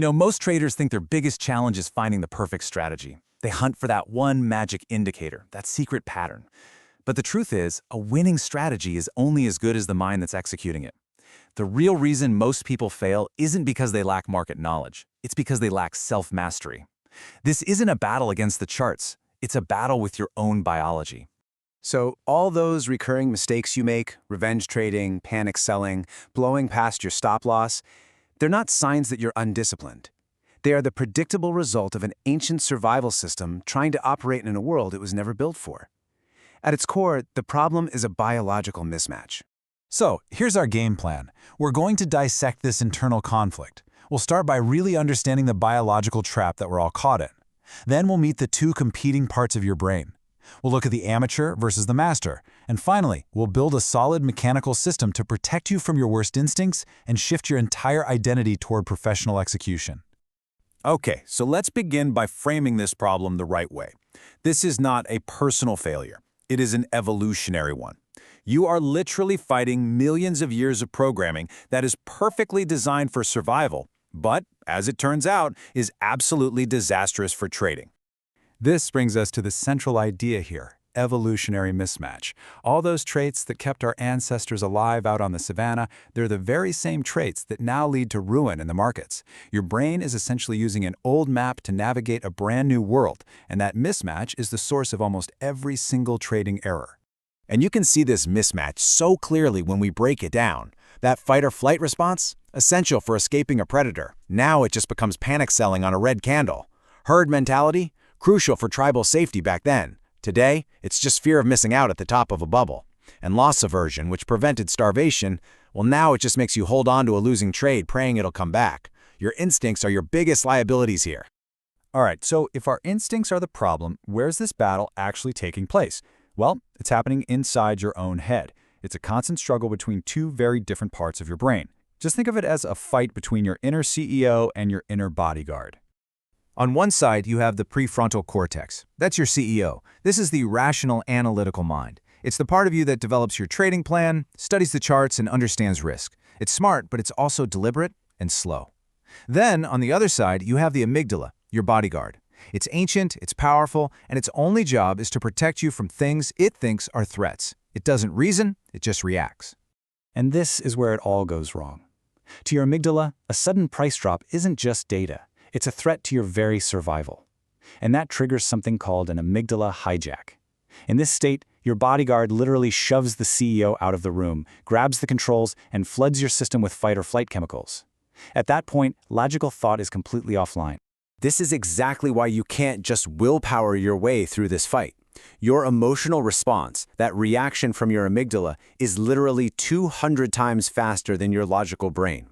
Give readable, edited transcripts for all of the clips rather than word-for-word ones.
Most traders think their biggest challenge is finding the perfect strategy. They hunt for that one magic indicator, that secret pattern. But the truth is, a winning strategy is only as good as the mind that's executing it. The real reason most people fail isn't because they lack market knowledge. It's because they lack self-mastery. This isn't a battle against the charts. It's a battle with your own biology. So all those recurring mistakes you make, revenge trading, panic selling, blowing past your stop loss, they're not signs that you're undisciplined. They are the predictable result of an ancient survival system trying to operate in a world it was never built for. At its core, the problem is a biological mismatch. So, here's our game plan. We're going to dissect this internal conflict. We'll start by really understanding the biological trap that we're all caught in. Then we'll meet the two competing parts of your brain. We'll look at the amateur versus the master. And finally, we'll build a solid mechanical system to protect you from your worst instincts and shift your entire identity toward professional execution. Okay, so let's begin by framing this problem the right way. This is not a personal failure. It is an evolutionary one. You are literally fighting millions of years of programming that is perfectly designed for survival, but, as it turns out, is absolutely disastrous for trading. This brings us to the central idea here, evolutionary mismatch. All those traits that kept our ancestors alive out on the savannah, they're the very same traits that now lead to ruin in the markets. Your brain is essentially using an old map to navigate a brand new world, and that mismatch is the source of almost every single trading error. And you can see this mismatch so clearly when we break it down. That fight-or-flight response, essential for escaping a predator. Now it just becomes panic selling on a red candle. Herd mentality, crucial for tribal safety back then. Today, it's just fear of missing out at the top of a bubble. And loss aversion, which prevented starvation, well, now it just makes you hold on to a losing trade praying it'll come back. Your instincts are your biggest liabilities here. All right, so if our instincts are the problem, where's this battle actually taking place? Well, it's happening inside your own head. It's a constant struggle between two very different parts of your brain. Just think of it as a fight between your inner CEO and your inner bodyguard. On one side, you have the prefrontal cortex. That's your CEO. This is the rational, analytical mind. It's the part of you that develops your trading plan, studies the charts, and understands risk. It's smart, but it's also deliberate and slow. Then, on the other side, you have the amygdala, your bodyguard. It's ancient, it's powerful, and its only job is to protect you from things it thinks are threats. It doesn't reason, it just reacts. And this is where it all goes wrong. To your amygdala, a sudden price drop isn't just data. It's a threat to your very survival. And that triggers something called an amygdala hijack. In this state, your bodyguard literally shoves the CEO out of the room, grabs the controls, and floods your system with fight-or-flight chemicals. At that point, logical thought is completely offline. This is exactly why you can't just willpower your way through this fight. Your emotional response, that reaction from your amygdala, is literally 200 times faster than your logical brain.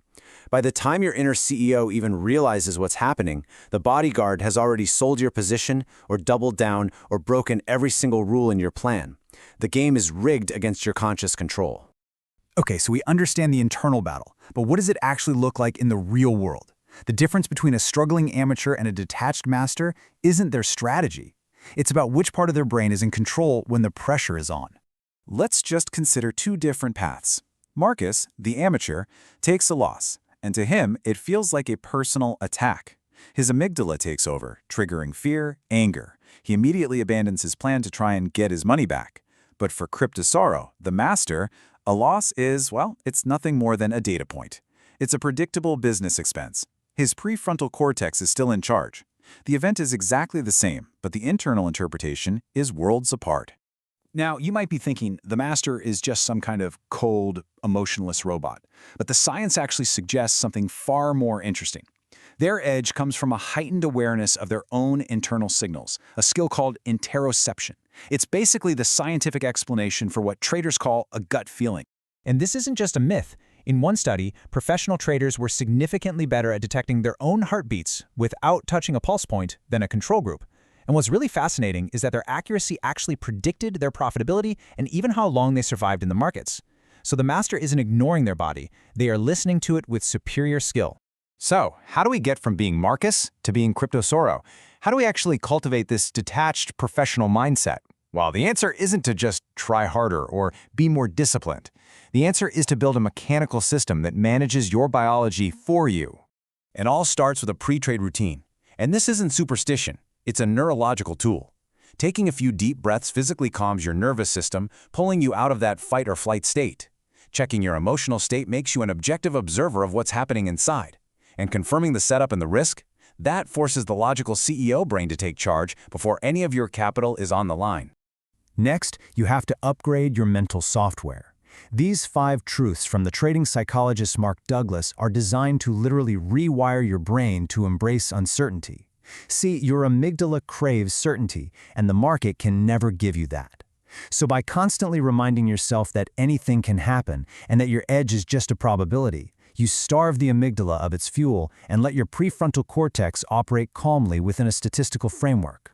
By the time your inner CEO even realizes what's happening, the bodyguard has already sold your position or doubled down or broken every single rule in your plan. The game is rigged against your conscious control. Okay, so we understand the internal battle, but what does it actually look like in the real world? The difference between a struggling amateur and a detached master isn't their strategy. It's about which part of their brain is in control when the pressure is on. Let's just consider two different paths. Marcus, the amateur, takes a loss, and to him, it feels like a personal attack. His amygdala takes over, triggering fear, anger. He immediately abandons his plan to try and get his money back. But for Cryptosauro, the master, a loss is, well, it's nothing more than a data point. It's a predictable business expense. His prefrontal cortex is still in charge. The event is exactly the same, but the internal interpretation is worlds apart. Now, you might be thinking the master is just some kind of cold, emotionless robot, but the science actually suggests something far more interesting. Their edge comes from a heightened awareness of their own internal signals, a skill called interoception. It's basically the scientific explanation for what traders call a gut feeling. And this isn't just a myth. In one study, professional traders were significantly better at detecting their own heartbeats without touching a pulse point than a control group. And what's really fascinating is that their accuracy actually predicted their profitability and even how long they survived in the markets. So the master isn't ignoring their body, they are listening to it with superior skill. So, how do we get from being Marcus to being Cryptosauro? How do we actually cultivate this detached professional mindset? Well, the answer isn't to just try harder or be more disciplined. The answer is to build a mechanical system that manages your biology for you. It all starts with a pre-trade routine. And this isn't superstition, it's a neurological tool. Taking a few deep breaths physically calms your nervous system, pulling you out of that fight or flight state. Checking your emotional state makes you an objective observer of what's happening inside. And confirming the setup and the risk, that forces the logical CEO brain to take charge before any of your capital is on the line. Next, you have to upgrade your mental software. These 5 truths from the trading psychologist Mark Douglas are designed to literally rewire your brain to embrace uncertainty. See, your amygdala craves certainty, and the market can never give you that. So by constantly reminding yourself that anything can happen and that your edge is just a probability, you starve the amygdala of its fuel and let your prefrontal cortex operate calmly within a statistical framework.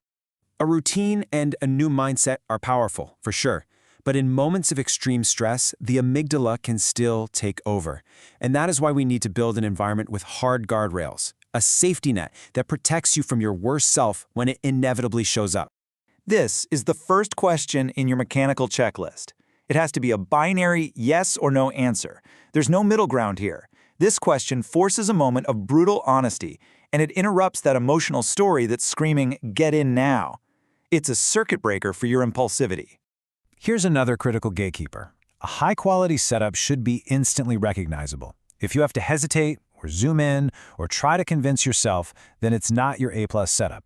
A routine and a new mindset are powerful, for sure. But in moments of extreme stress, the amygdala can still take over. And that is why we need to build an environment with hard guardrails, a safety net that protects you from your worst self when it inevitably shows up. This is the first question in your mechanical checklist. It has to be a binary yes or no answer. There's no middle ground here. This question forces a moment of brutal honesty, and it interrupts that emotional story that's screaming, "Get in now." It's a circuit breaker for your impulsivity. Here's another critical gatekeeper. A high-quality setup should be instantly recognizable. If you have to hesitate, or zoom in, or try to convince yourself, then it's not your A+ setup.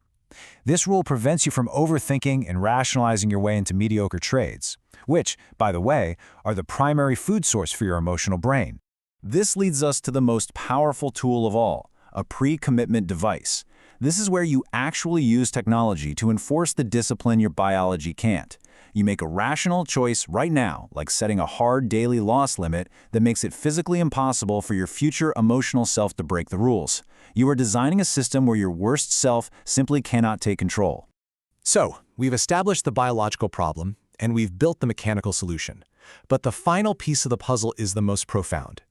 This rule prevents you from overthinking and rationalizing your way into mediocre trades, which, by the way, are the primary food source for your emotional brain. This leads us to the most powerful tool of all, a pre-commitment device. This is where you actually use technology to enforce the discipline your biology can't. You make a rational choice right now, like setting a hard daily loss limit that makes it physically impossible for your future emotional self to break the rules. You are designing a system where your worst self simply cannot take control. So, we've established the biological problem, and we've built the mechanical solution. But the final piece of the puzzle is the most profound.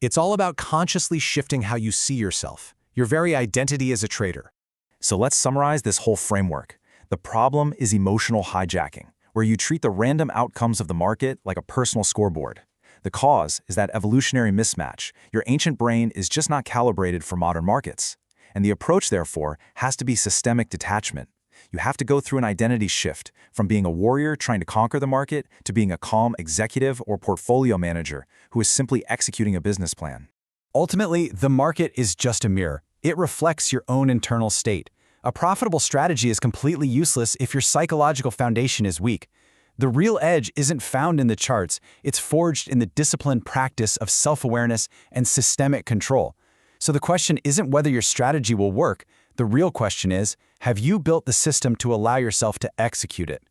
It's all about consciously shifting how you see yourself, your very identity as a trader. So let's summarize this whole framework. The problem is emotional hijacking, where you treat the random outcomes of the market like a personal scoreboard. The cause is that evolutionary mismatch. Your ancient brain is just not calibrated for modern markets. And the approach, therefore, has to be systemic detachment. You have to go through an identity shift from being a warrior trying to conquer the market to being a calm executive or portfolio manager who is simply executing a business plan. Ultimately, the market is just a mirror. It reflects your own internal state. A profitable strategy is completely useless if your psychological foundation is weak. The real edge isn't found in the charts, it's forged in the disciplined practice of self-awareness and systemic control. So the question isn't whether your strategy will work, the real question is, have you built the system to allow yourself to execute it?